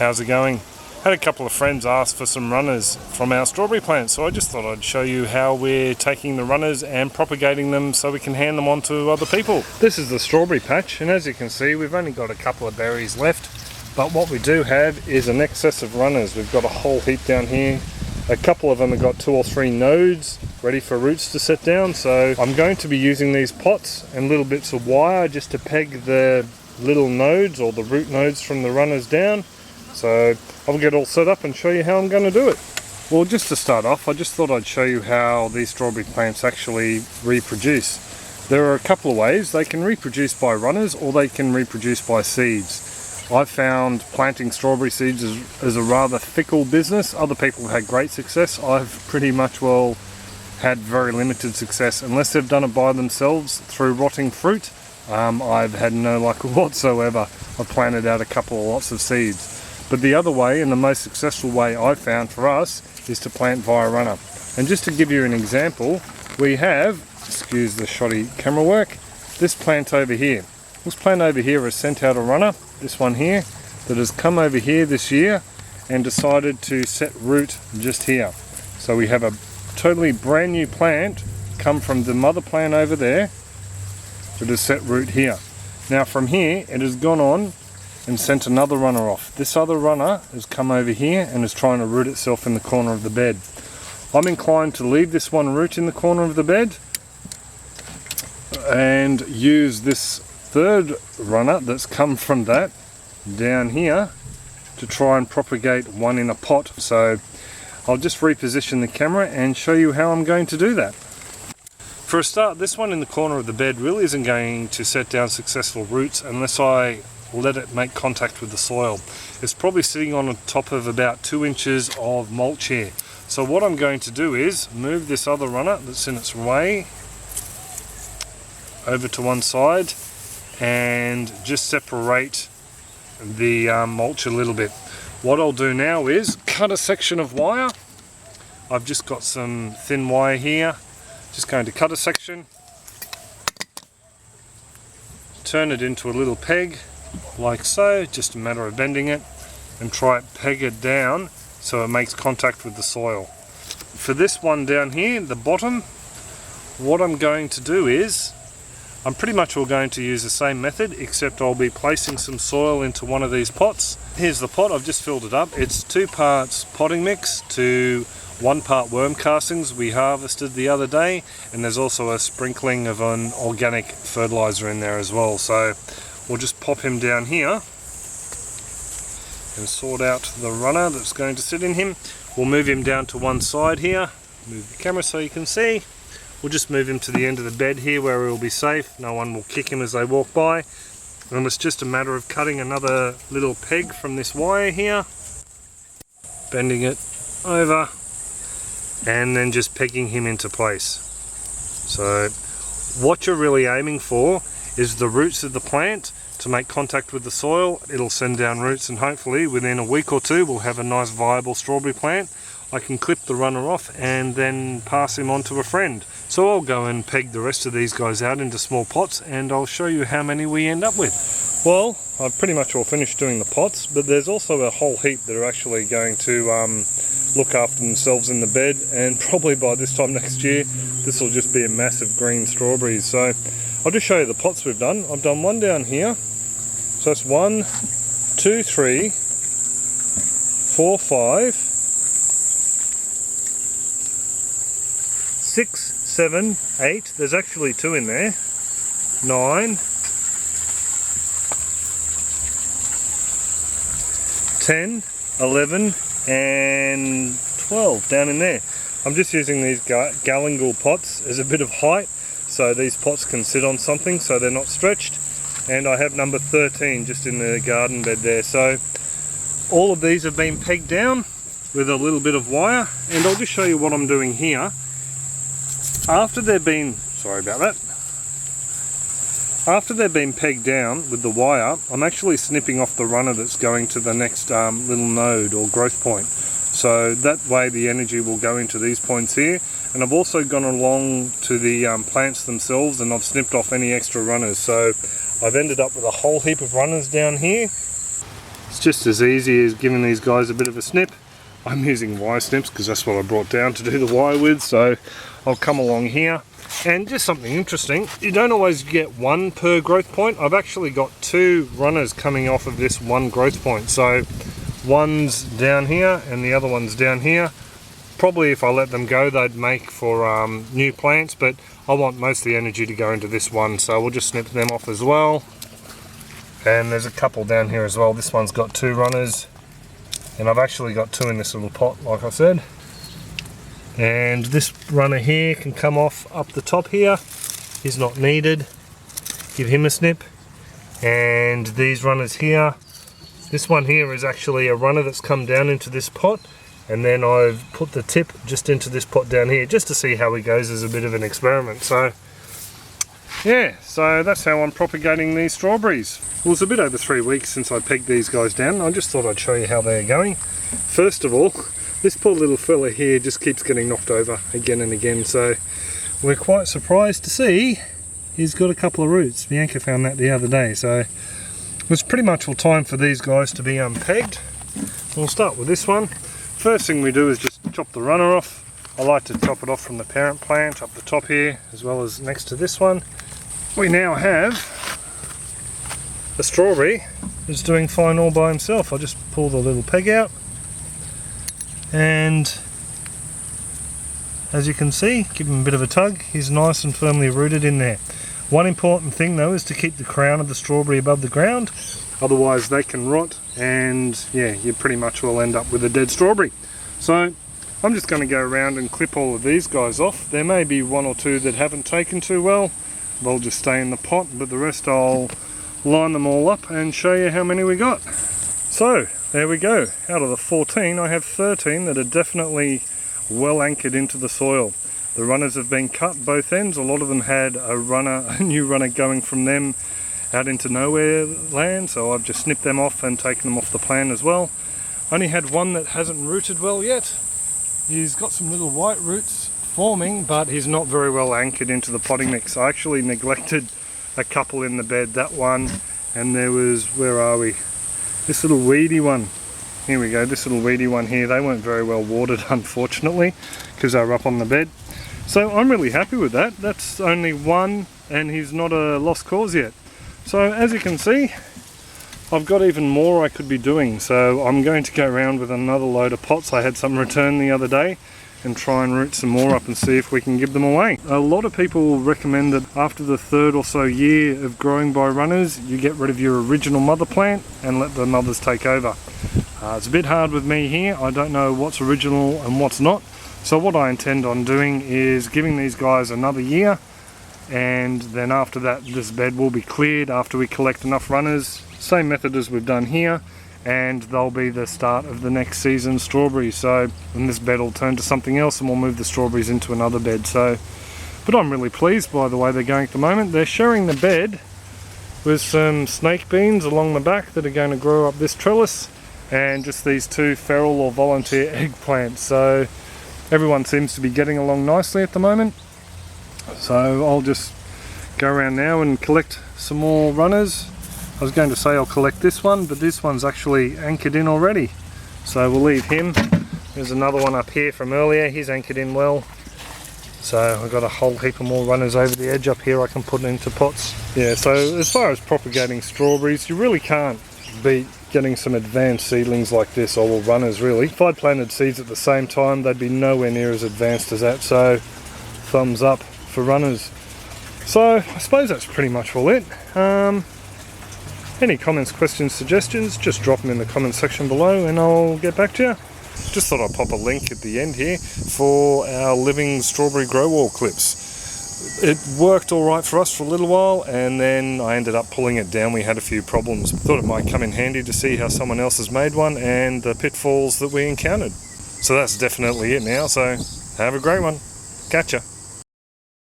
How's it going? Had a couple of friends ask for some runners from our strawberry plants, so I just thought I'd show you how we're taking the runners and propagating them so we can hand them on to other people. This is the strawberry patch, and as you can see we've only got a couple of berries left, but what we do have is an excess of runners. We've got a whole heap down here. A couple of them have got 2 or 3 nodes ready for roots to set down, so I'm going to be using these pots and little bits of wire just to peg the little nodes or the root nodes from the runners down. So I'll get all set up and show you how I'm going to do it. Well, just to start off, I just thought I'd show you how these strawberry plants actually reproduce. There are a couple of ways. They can reproduce by runners or they can reproduce by seeds. I've found planting strawberry seeds is a rather fickle business. Other people have had great success. I've pretty much had very limited success. Unless they've done it by themselves through rotting fruit, I've had no luck whatsoever. I've planted out a couple of lots of seeds. But the other way, and the most successful way I've found for us, is to plant via runner. And just to give you an example, we have, excuse the shoddy camera work, this plant over here. This plant over here has sent out a runner, this one here, that has come over here this year and decided to set root just here. So we have a totally brand new plant come from the mother plant over there that has set root here. Now from here it has gone on and sent another runner off. This other runner has come over here and is trying to root itself in the corner of the bed. I'm inclined to leave this one root in the corner of the bed and use this third runner that's come from that down here to try and propagate one in a pot. So I'll just reposition the camera and show you how I'm going to do that. For a start, this one in the corner of the bed really isn't going to set down successful roots unless I let it make contact with the soil. It's probably sitting on top of about 2 inches of mulch here. So what I'm going to do is move this other runner that's in its way over to one side and just separate the mulch a little bit. What I'll do now is cut a section of wire. I've just got some thin wire here. Just going to cut a section, turn it into a little peg like so, just a matter of bending it, and try to peg it down so it makes contact with the soil. For this one down here, the bottom, what I'm going to do is I'm pretty much all going to use the same method, except I'll be placing some soil into one of these pots. Here's the pot, I've just filled it up. It's 2 parts potting mix to 1 part worm castings we harvested the other day, and there's also a sprinkling of an organic fertilizer in there as well. So we'll just pop him down here and sort out the runner that's going to sit in him. We'll move him down to one side here, move the camera so you can see. We'll just move him to the end of the bed here where he'll be safe. No one will kick him as they walk by. And it's just a matter of cutting another little peg from this wire here, bending it over, and then just pegging him into place. So what you're really aiming for is the roots of the plant to make contact with the soil. It'll send down roots, and hopefully within a week or 2 we'll have a nice viable strawberry plant. I can clip the runner off and then pass him on to a friend. So I'll go and peg the rest of these guys out into small pots and I'll show you how many we end up with. Well, I've pretty much all finished doing the pots, but there's also a whole heap that are actually going to look after themselves in the bed, and probably by this time next year this will just be a massive green strawberries. So I'll just show you the pots we've done. I've done one down here, so that's 1, 2, 3, 4, 5, 6, 7, 8, there's actually 2 in there, 9, 10, 11 and 12 down in there. I'm just using these galangal pots as a bit of height so these pots can sit on something so they're not stretched, and I have number 13 just in the garden bed there. So all of these have been pegged down with a little bit of wire, and I'll just show you what I'm doing here. After they've been, after they've been pegged down with the wire, I'm actually snipping off the runner that's going to the next little node or growth point. So that way the energy will go into these points here. And I've also gone along to the plants themselves and I've snipped off any extra runners. So I've ended up with a whole heap of runners down here. It's just as easy as giving these guys a bit of a snip. I'm using wire snips because that's what I brought down to do the wire with, so I'll come along here. And just something interesting, you don't always get one per growth point. I've actually got 2 runners coming off of this one growth point. So one's down here and the other one's down here. Probably if I let them go, they'd make for new plants, but I want most of the energy to go into this one, so we'll just snip them off as well. And there's a couple down here as well. This one's got 2 runners, and I've actually got 2 in this little pot, like I said. And this runner here can come off up the top here. He's not needed. Give him a snip. And these runners here, this one here is actually a runner that's come down into this pot, and then I've put the tip just into this pot down here just to see how he goes as a bit of an experiment. So yeah, so that's how I'm propagating these strawberries. Well, it's a bit over 3 weeks since I pegged these guys down. I just thought I'd show you how they're going. First of all, this poor little fella here just keeps getting knocked over again and again, so we're quite surprised to see he's got a couple of roots. Bianca found that the other day, so it's pretty much all time for these guys to be unpegged. We'll start with this one. First thing we do is just chop the runner off. I like to chop it off from the parent plant up the top here, as well as next to this one. We now have a strawberry that's doing fine all by himself. I'll just pull the little peg out, and as you can see, give him a bit of a tug. He's nice and firmly rooted in there. One important thing though is to keep the crown of the strawberry above the ground, otherwise they can rot, and yeah, you pretty much will end up with a dead strawberry. So I'm just going to go around and clip all of these guys off. There may be 1 or 2 that haven't taken too well. They'll just stay in the pot, but the rest I'll line them all up and show you how many we got. So there we go. Out of the 14, I have 13 that are definitely well anchored into the soil. The runners have been cut both ends. A lot of them had a new runner going from them out into nowhere land, so I've just snipped them off and taken them off the plant as well. Only had one that hasn't rooted well yet. He's got some little white roots forming, but he's not very well anchored into the potting mix. I actually neglected a couple in the bed, that one, and there was, where are we? This little weedy one. Here we go, this little weedy one here. They weren't very well watered, unfortunately, because they were up on the bed. So I'm really happy with that. That's only one, and he's not a lost cause yet. So as you can see, I've got even more I could be doing. So I'm going to go around with another load of pots. I had some returned the other day, and try and root some more up and see if we can give them away. A lot of people recommend that after the 3rd or so year of growing by runners, you get rid of your original mother plant and let the mothers take over. It's a bit hard with me here. I don't know what's original and what's not. So what I intend on doing is giving these guys another year, and then after that this bed will be cleared after we collect enough runners. Same method as we've done here, and they'll be the start of the next season's strawberries. So then this bed will turn to something else and we'll move the strawberries into another bed. So, but I'm really pleased by the way they're going at the moment. They're sharing the bed with some snake beans along the back that are going to grow up this trellis, and just these 2 feral or volunteer eggplants. So everyone seems to be getting along nicely at the moment. So I'll just go around now and collect some more runners. I was going to say I'll collect this one, but this one's actually anchored in already, so we'll leave him. There's another one up here from earlier. He's anchored in well, so I've got a whole heap of more runners over the edge up here I can put into pots. Yeah, so as far as propagating strawberries, you really can't beat getting some advanced seedlings like this, or well, runners really. If I'd planted seeds at the same time, they'd be nowhere near as advanced as that, so thumbs up for runners. So I suppose that's pretty much all it. Any comments, questions, suggestions, just drop them in the comment section below and I'll get back to you. Just thought I'd pop a link at the end here for our living strawberry grow wall clips. It worked alright for us for a little while, and then I ended up pulling it down. We had a few problems. Thought it might come in handy to see how someone else has made one and the pitfalls that we encountered. So that's definitely it now, so have a great one. Catch ya.